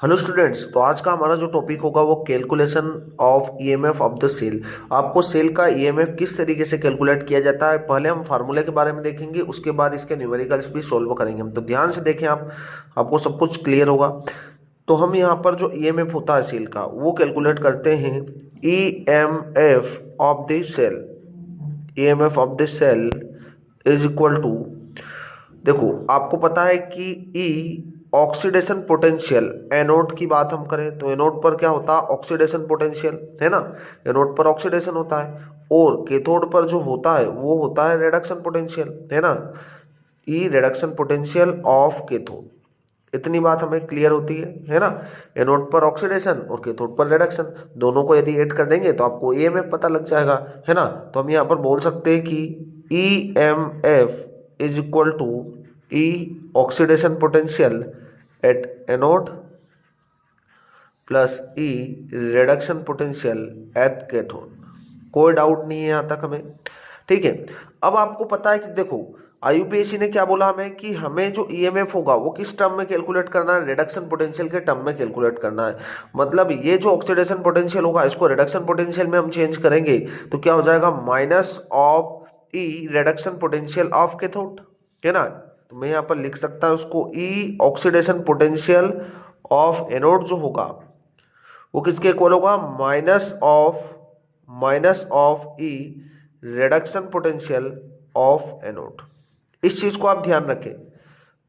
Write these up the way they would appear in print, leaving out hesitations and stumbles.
Hello students. तो आज का हमारा जो टॉपिक होगा वो calculation of EMF of the cell. आपको सेल का ईएमएफ किस तरीके से कैलकुलेट किया जाता है, पहले हम फार्मूले के बारे में देखेंगे, उसके बाद इसके न्यूमेरिकल्स भी सोल्व करेंगे हम। तो ध्यान से देखें आप, आपको सब कुछ क्लियर होगा। तो हम यहाँ पर जो ईएमएफ होता है सेल का वो कैलकुलेट करते हैं EMF of the cell. EMF of the cell is equal to, देखो आपको पता है कि ई ऑक्सीडेशन पोटेंशियल, एनोड की बात हम करें तो एनोड पर क्या होता है, ऑक्सीडेशन पोटेंशियल है ना। एनोड पर ऑक्सीडेशन होता है और कैथोड पर जो होता है वो होता है रिडक्शन पोटेंशियल, है ना। ई रिडक्शन पोटेंशियल ऑफ कैथोड, इतनी बात हमें क्लियर होती है ना। एनोड पर ऑक्सीडेशन और कैथोड पर रिडक्शन, दोनों को यदि ऐड कर देंगे तो आपको ईएमएफ पता लग जाएगा, है ना। तो हम यहाँ पर बोल सकते हैं कि E M F is equal to E oxidation potential at anode plus E reduction potential at cathode. कोई डाउट नहीं है यहाँ तक हमें, ठीक है। अब आपको पता है कि देखो आईयूपीएसी ने क्या बोला हमें कि हमें जो ईएमएफ होगा वो किस टर्म में कैलकुलेट करना है, रिडक्शन पोटेंशियल के टर्म में कैलकुलेट करना है। मतलब ये जो ऑक्सीडेशन पोटेंशियल होगा इसको रिडक्शन पोटेंशियल में हम चेंज करेंगे तो क्या हो जाएगा, minus of E reduction potential of cathode, है ना। तो मैं यहाँ पर लिख सकता हूँ उसको ई ऑक्सीडेशन पोटेंशियल ऑफ एनोड जो होगा वो किसके इक्वल होगा, minus of E reduction potential of anode. इस चीज को आप ध्यान रखें,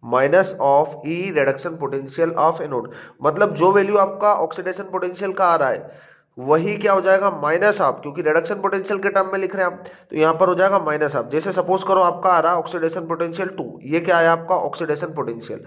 minus of E reduction potential of anode. मतलब जो वैल्यू आपका ऑक्सीडेशन पोटेंशियल का आ रहा है वही क्या हो जाएगा, माइनस ऑफ, क्योंकि रिडक्शन पोटेंशियल के टर्म में लिख रहे हैं आप तो यहाँ पर हो जाएगा माइनस ऑफ। जैसे सपोज करो आपका आ रहा है ऑक्सीडेशन पोटेंशियल 2, ये क्या आया आपका ऑक्सीडेशन पोटेंशियल।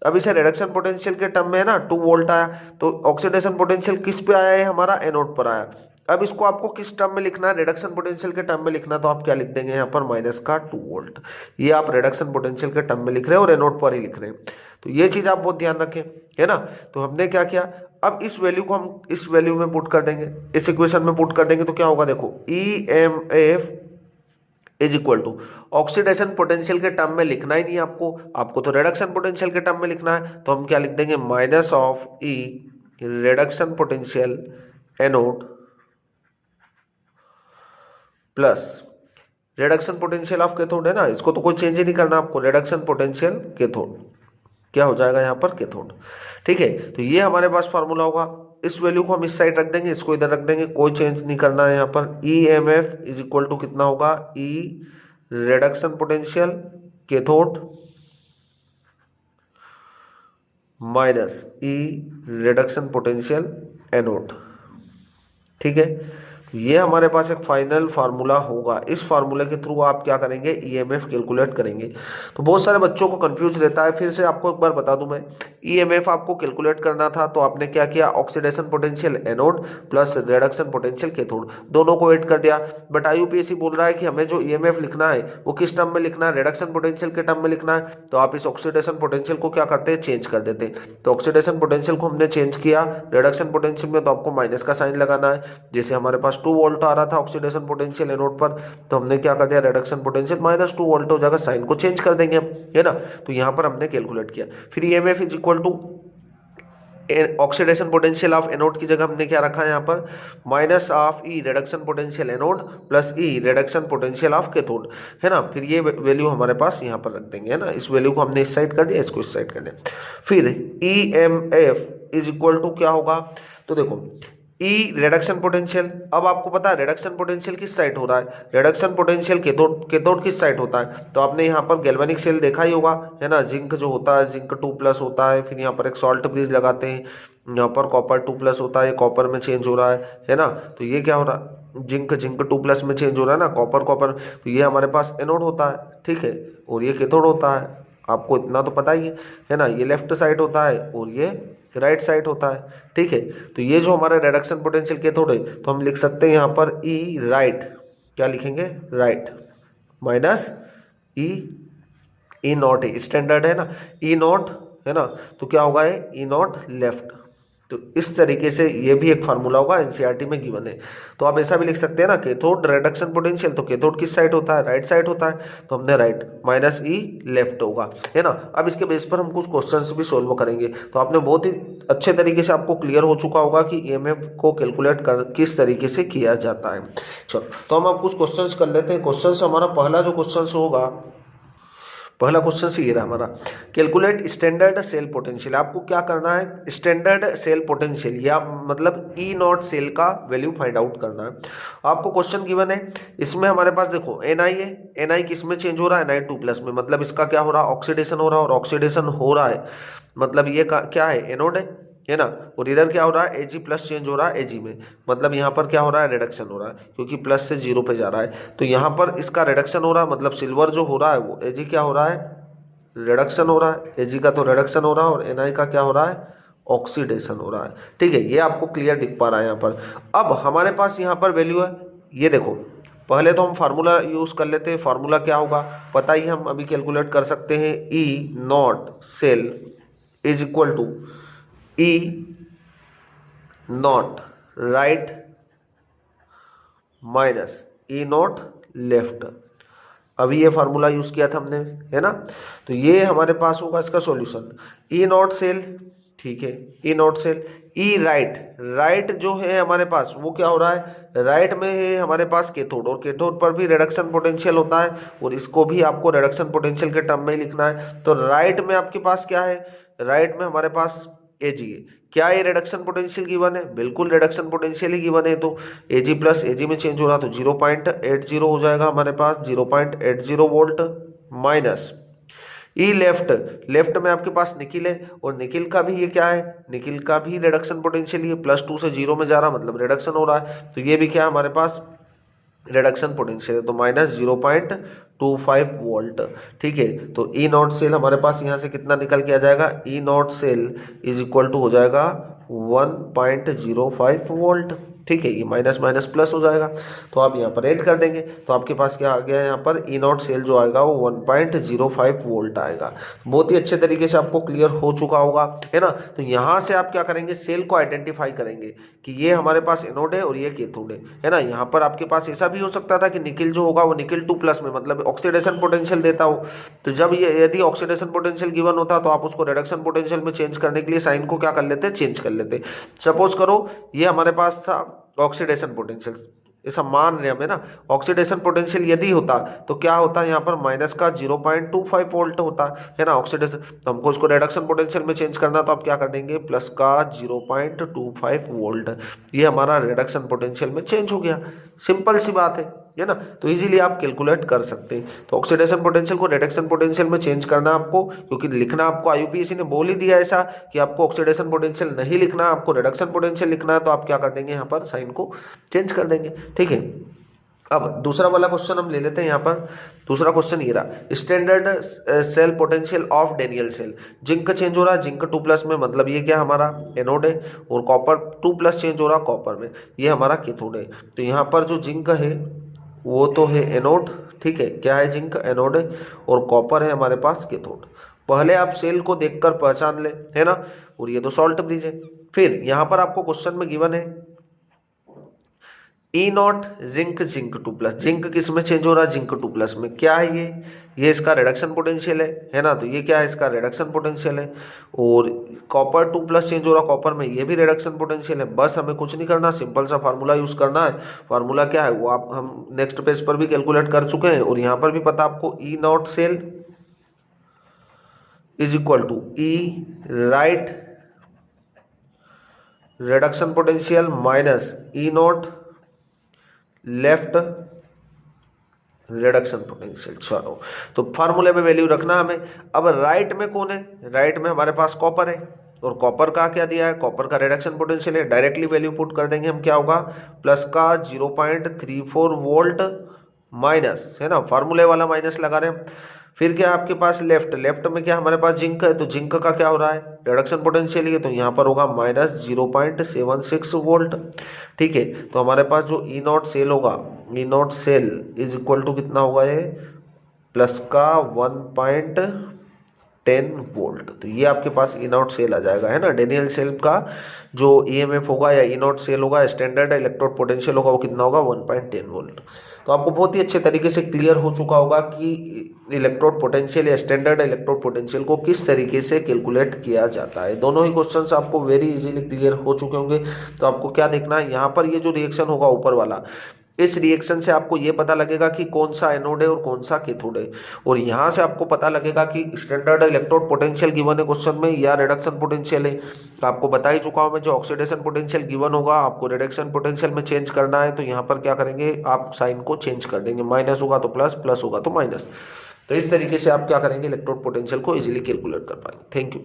अब इसे रिडक्शन पोटेंशियल के टर्म में है ना 2 वोल्ट आया, तो ऑक्सीडेशन पोटेंशियल किस पे आया है, हमारा एनोड पर आया। अब इसको आपको किस टर्म में लिखना है, रिडक्शन पोटेंशियल के टर्म में लिखना, तो आप क्या लिख देंगे यहाँ पर माइनस का 2 वोल्ट। ये आप रिडक्शन पोटेंशियल के टर्म में लिख रहे हैं और एनोड पर ही लिख रहे हैं, तो ये चीज आप बहुत ध्यान रखें, है ना। तो हमने क्या किया, अब इस वैल्यू को हम इस वैल्यू में पुट कर देंगे, इस इक्वेशन में पुट कर देंगे तो क्या होगा, देखो E M F is equal to, oxidation potential के टर्म में लिखना ही नहीं आपको, आपको तो रिडक्शन पोटेंशियल के टर्म में लिखना है, तो हम क्या लिख देंगे, minus of E reduction potential anode plus reduction potential of cathode, है ना। इसको तो कोई चेंज ही नहीं करना आपको, रिडक्शन पोटेंशियल कैथोड क्या हो जाएगा यहाँ पर, कैथोड, ठीक है। तो ये हमारे पास फार्मूला होगा, इस वैल्यू को हम इस साइड रख देंगे, इसको इधर रख देंगे, कोई चेंज नहीं करना है यहाँ पर। E M F is equal to कितना होगा, E reduction potential cathode minus E reduction potential anode, ठीक है। तो ये हमारे पास एक फाइनल फार्मूला होगा, इस फार्मूले के थ्रू आप क्या करेंगे, ईएमएफ कैलकुलेट करेंगे। तो बहुत सारे बच्चों को कंफ्यूज रहता है, फिर से आपको एक बार बता दूं मैं, ईएमएफ आपको कैलकुलेट करना था तो आपने क्या किया, oxidation potential anode plus reduction potential cathode दोनों को ऐड कर दिया। बट आईयूपीएसी बोल रहा है कि हमें जो ईएमएफ लिखना है वो किस टर्म में लिखना है, रिडक्शन पोटेंशियल के टर्म में लिखना है, तो आप इस ऑक्सीडेशन पोटेंशियल को क्या करते हैं, चेंज कर देते हैं। तो ऑक्सीडेशन पोटेंशियल को हमने चेंज किया रिडक्शन पोटेंशियल में, तो आपको माइनस का साइन लगाना है। जैसे हमारे पास 2 वोल्ट आ रहा था ऑक्सीडेशन पोटेंशियल एनोड पर, तो हमने क्या कर दिया, रिडक्शन पोटेंशियल माइनस 2 वोल्ट हो जाएगा, साइन को चेंज कर देंगे हम, है ना। तो यहां पर हमने कैलकुलेट किया। फिर EMF is equal to oxidation potential of anode की जगह हमने क्या रखा है यहाँ पर, minus of E reduction potential anode plus E reduction potential of cathode, है ना। फिर ये वैल्यू हमारे पास यहाँ पर रख देंगे, है ना। इस वैल्यू को हमने इस साइड कर दिया, इसको इस साइड कर दिया। फिर E M F is equal to क्या होगा, तो देखो ई रिडक्शन पोटेंशियल, अब आपको पता है रिडक्शन पोटेंशियल किस साइड हो रहा है, रिडक्शन पोटेंशियल कैथोड किस साइड होता है, तो आपने यहाँ पर गैल्वेनिक सेल देखा ही होगा, है ना। जिंक जो होता है, जिंक 2+ होता है, फिर यहाँ पर एक सॉल्ट ब्रिज लगाते हैं, यहाँ पर कॉपर 2+ होता है, ये कॉपर में चेंज हो रहा है ना। तो ये क्या हो रहा है, जिंक 2+ में चेंज हो रहा है ना, कॉपर, तो ये हमारे पास एनोड होता है, ठीक है, और ये कैथोड होता है, आपको इतना तो पता ही है ना। ये लेफ्ट साइड होता है और ये राइट साइड होता है, ठीक है। तो ये जो हमारा रिडक्शन पोटेंशियल कैथोड है तो हम लिख सकते हैं यहाँ पर ई राइट, क्या लिखेंगे, राइट माइनस ई नॉट है, स्टैंडर्ड है ना, ई नॉट, है ना। तो क्या होगा, ई नॉट लेफ्ट, तो इस तरीके से ये भी एक फार्मूला होगा, एनसीईआरटी में गिवन है। तो आप ऐसा भी लिख सकते हैं ना, कैथोड रिडक्शन पोटेंशियल, तो कैथोड किस साइड होता है, राइट साइड होता है, तो हमने राइट, माइनस ई लेफ्ट होगा, है ना। अब इसके बेस पर हम कुछ क्वेश्चंस भी सोल्व करेंगे। तो आपने बहुत ही अच्छे तरीके से, आपको क्लियर हो चुका होगा कि ईएमएफ को कैलकुलेट कर किस तरीके से किया जाता है। चलो, तो हम अब कुछ क्वेश्चंस कर लेते हैं। क्वेश्चंस हमारा पहला जो क्वेश्चन होगा, पहला क्वेश्चन ये रहा हमारा, कैलकुलेट स्टैंडर्ड सेल पोटेंशियल। आपको क्या करना है, स्टैंडर्ड सेल पोटेंशियल या मतलब ई नॉट सेल का वैल्यू फाइंड आउट करना है। आपको क्वेश्चन गिवन है, इसमें हमारे पास देखो एन आई है, एन आई किस में चेंज हो रहा है, Na2+ में, मतलब इसका क्या हो रहा है, ऑक्सीडेशन हो रहा है, और ऑक्सीडेशन हो रहा है मतलब ये क्या है, एनोड है ना। और इधर क्या हो रहा है, Ag+ चेंज हो रहा है Ag में, मतलब यहाँ पर क्या हो रहा है, रिडक्शन हो रहा है, क्योंकि प्लस से 0 पे जा रहा है। तो यहाँ पर इसका रिडक्शन हो रहा है, मतलब सिल्वर जो हो रहा है वो Ag क्या हो रहा है, रिडक्शन हो रहा है, Ag का तो रिडक्शन हो रहा है, और Ni का क्या हो रहा है, ऑक्सीडेशन हो रहा है। ठीक है, ये आपको क्लियर दिख पा रहा है यहाँ पर। अब हमारे पास यहाँ पर वैल्यू है, ये देखो, पहले तो हम फार्मूला यूज कर लेते हैं। फार्मूला क्या होगा पता ही, हम अभी कैलकुलेट कर सकते हैं, E naught cell is equal to E naught right minus E naught left. अभी ये फार्मूला यूज किया था हमने, है ना। तो ये हमारे पास होगा इसका सॉल्यूशन, ई नॉट सेल, ठीक है, E naught cell, E right, right जो है हमारे पास वो क्या हो रहा है, राइट में है हमारे पास कैथोड, और कैथोड पर भी रिडक्शन पोटेंशियल होता है, और इसको भी आपको रिडक्शन पोटेंशियल के टर्म में ही लिखना है। तो राइट में आपके पास क्या है, राइट में हमारे पास Ag है। क्या ये रिडक्शन पोटेंशियल गिवन है, बिल्कुल रिडक्शन पोटेंशियल ही गिवन है। तो Ag+ Ag में चेंज हो रहा, तो 0.80 हो जाएगा हमारे पास, 0.80 वोल्ट, माइनस ई लेफ्ट, लेफ्ट में आपके पास निकिल है, और निकिल का भी ये क्या है, निकिल का भी रिडक्शन पोटेंशियल, ये +2 से 0 में जा रहा, मतलब रिडक्शन हो रहा है। तो ये भी क्या हमारे पास रिडक्शन पोटेंशियल है, तो -0.25 वोल्ट। ठीक है, तो ई नॉट सेल हमारे पास यहाँ से कितना निकल के आ जाएगा, E naught cell is equal to हो जाएगा 1.05 वोल्ट। ठीक है, ये माइनस माइनस प्लस हो जाएगा, तो आप यहाँ पर ऐड कर देंगे, तो आपके पास क्या आ गया, यहाँ पर ई नॉट सेल जो आएगा वो 1.05 वोल्ट आएगा। बहुत ही अच्छे तरीके से आपको क्लियर हो चुका होगा, है ना। तो यहाँ से आप क्या करेंगे, सेल को आइडेंटिफाई करेंगे कि ये हमारे पास एनोड है और ये कैथोड है ना। यहाँ पर आपके पास ऐसा भी हो सकता था कि निकिल जो होगा वो निकिल 2+ में, मतलब ऑक्सीडेशन पोटेंशियल देता हो। तो जब ये यदि ऑक्सीडेशन पोटेंशियल गिवन होता तो आप उसको रिडक्शन पोटेंशियल में चेंज करने के लिए साइन को क्या कर लेते, चेंज कर लेते। सपोज करो ये हमारे पास था ऑक्सीडेशन पोटेंशियल, ऐसा मान रहे हमें ना, ऑक्सीडेशन पोटेंशियल यदि होता तो क्या होता है, यहाँ पर माइनस का 0.25 वोल्ट होता है ना ऑक्सीडेशन। तो हमको इसको रिडक्शन पोटेंशियल में चेंज करना, तो आप क्या कर देंगे, प्लस का 0.25 वोल्ट, ये हमारा रिडक्शन पोटेंशियल में चेंज हो गया। सिंपल सी बात है ना। तो इजीली आप कैलकुलेट कर सकते हैं। तो ऑक्सीडेशन पोटेंशियल को रिडक्शन पोटेंशियल में चेंज करना आपको, क्योंकि लिखना आपको IUPAC ने बोल ही दिया ऐसा कि आपको ऑक्सीडेशन पोटेंशियल नहीं लिखना, आपको रिडक्शन पोटेंशियल लिखना है। तो आप क्या कर देंगे, यहाँ पर साइन को चेंज कर देंगे। ठीक है, अब दूसरा वाला क्वेश्चन हम ले लेते हैं। यहाँ पर दूसरा क्वेश्चन ये रहा, standard cell potential of Daniell cell. Zinc change हो रहा है, जिंक 2+ में, मतलब ये क्या हमारा एनोड है, और कॉपर 2+ चेंज हो रहा कॉपर में, ये हमारा कैथोड है। तो यहाँ पर जो जिंक है वो तो है एनोड, ठीक है, क्या है, जिंक एनोड है, और कॉपर है हमारे पास कैथोड। पहले आप सेल को देखकर पहचान ले, है ना, और ये तो सॉल्ट ब्रिज है। फिर यहाँ पर आपको क्वेश्चन में गिवन है E not zinc, zinc 2+, zinc किस में चेंज हो रहा है, जिंक 2+ में। क्या है ये इसका रिडक्शन पोटेंशियल है ना। तो ये क्या है, इसका रिडक्शन पोटेंशियल है। और कॉपर 2+ चेंज हो रहा कॉपर में, ये भी रिडक्शन पोटेंशियल है। बस हमें कुछ नहीं करना, सिंपल सा फार्मूला यूज करना है। फार्मूला क्या है वो आप हम नेक्स्ट पेज पर भी कैलकुलेट कर चुके हैं, और यहाँ पर भी पता आपको, E naught cell is equal to E right reduction potential minus E naught left reduction potential. चलो, तो फार्मूले में वैल्यू रखना हमें। अब राइट में कौन है, राइट में हमारे पास कॉपर है, और कॉपर का क्या दिया है, कॉपर का रिडक्शन पोटेंशियल है। डायरेक्टली वैल्यू पुट कर देंगे हम, क्या होगा, प्लस का 0.34 वोल्ट माइनस, है ना, फार्मूले वाला माइनस लगा रहे हैं। फिर क्या आपके पास लेफ्ट, लेफ्ट में क्या हमारे पास जिंक है, तो जिंक का क्या हो रहा है, रिडक्शन पोटेंशियल है, तो यहाँ पर होगा -0.76 वोल्ट। ठीक है, तो हमारे पास जो ई नॉट सेल होगा, E naught cell is equal to कितना होगा, ये प्लस का 10 वोल्ट। तो ये आपके पास इन आउट सेल आ जाएगा, है ना। डेनियल सेल का जो ईएमएफ होगा या इन आउट सेल होगा, स्टैंडर्ड इलेक्ट्रोड पोटेंशियल होगा, वो कितना होगा 1.10 वोल्ट। तो आपको बहुत ही अच्छे तरीके से क्लियर हो चुका होगा कि इलेक्ट्रोड पोटेंशियल या स्टैंडर्ड इलेक्ट्रोड पोटेंशियल को किस तरीके से कैलकुलेट किया जाता है। दोनों ही क्वेश्चंस आपको वेरी इजीली क्लियर हो चुके होंगे। तो आपको क्या देखना है, यहाँ पर ये जो रिएक्शन होगा ऊपर वाला, इस रिएक्शन से आपको ये पता लगेगा कि कौन सा एनोड है और कौन सा कैथोड है। और यहाँ से आपको पता लगेगा कि स्टैंडर्ड इलेक्ट्रोड पोटेंशियल गिवन है क्वेश्चन में या रिडक्शन पोटेंशियल है। तो आपको बता ही चुका हूं मैं, जो ऑक्सीडेशन पोटेंशियल गिवन होगा आपको रिडक्शन पोटेंशियल में चेंज करना है। तो यहाँ पर क्या करेंगे, आप साइन को चेंज कर देंगे, माइनस होगा तो प्लस, प्लस होगा तो माइनस। तो इस तरीके से आप क्या करेंगे, इलेक्ट्रोड पोटेंशियल को इजीली कैलकुलेट कर पाएंगे। Thank you.